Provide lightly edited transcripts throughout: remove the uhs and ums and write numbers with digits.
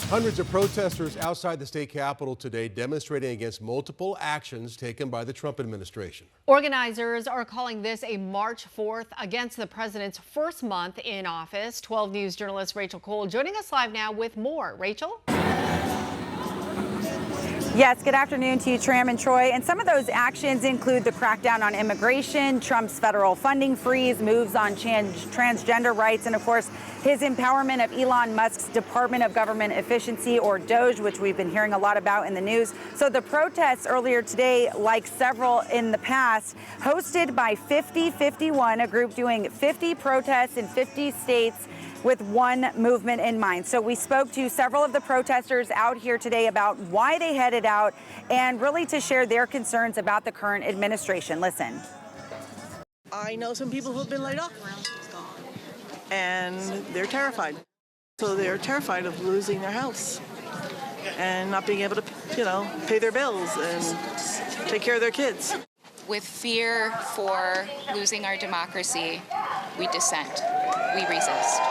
Hundreds of protesters outside the state capitol today demonstrating against multiple actions taken by the Trump administration. Organizers are calling this a March 4th against the president's first month in office. 12 News journalist Rachel Cole joining us live now with more. Rachel? Yes, good afternoon to you, Tram and Troy. And some of those actions include the crackdown on immigration, Trump's federal funding freeze, moves on transgender rights, and of course, his empowerment of Elon Musk's Department of Government Efficiency, or DOGE, which we've been hearing a lot about in the news. So the protests earlier today, like several in the past, hosted by 5051, a group doing 50 protests in 50 states with one movement in mind. So we spoke to several of the protesters out here today about why they headed out and really to share their concerns about the current administration. Listen. I know some people who have been laid off and they're terrified. So they're terrified of losing their house and not being able to, pay their bills and take care of their kids. With fear for losing our democracy, we dissent, we resist.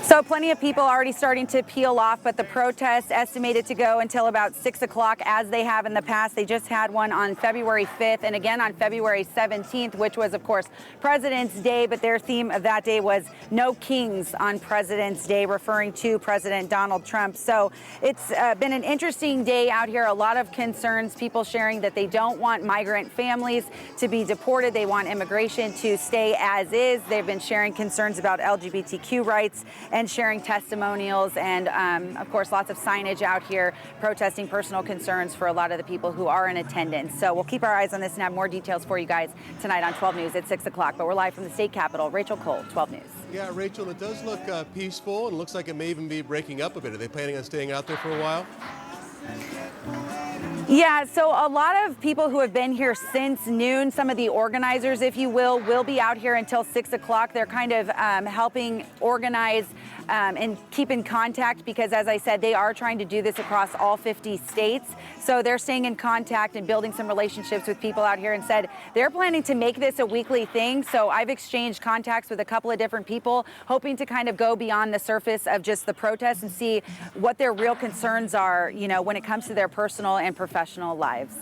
So plenty of people already starting to peel off, but the protests estimated to go until about 6 o'clock as they have in the past. They just had one on February 5th and again on February 17th, which was, of course, President's Day. But their theme of that day was no kings on President's Day, referring to President Donald Trump. So it's been an interesting day out here. A lot of concerns, people sharing that they don't want migrant families to be deported. They want immigration to stay as is. They've been sharing concerns about LGBTQ rights and sharing testimonials and, of course, lots of signage out here protesting personal concerns for a lot of the people who are in attendance. So we'll keep our eyes on this and have more details for you guys tonight on 12 News at 6 o'clock. But we're live from the state capitol. Rachel Cole, 12 News. Yeah, Rachel, it does look peaceful and looks like it may even be breaking up a bit. Are they planning on staying out there for a while? Yeah, so a lot of people who have been here since noon, some of the organizers, if you will be out here until 6 o'clock. They're kind of helping organize and keep in contact because, as I said, they are trying to do this across all 50 states. So they're staying in contact and building some relationships with people out here and said they're planning to make this a weekly thing. So I've exchanged contacts with a couple of different people, hoping to kind of go beyond the surface of just the protests and see what their real concerns are, when it comes to their personal and professional lives.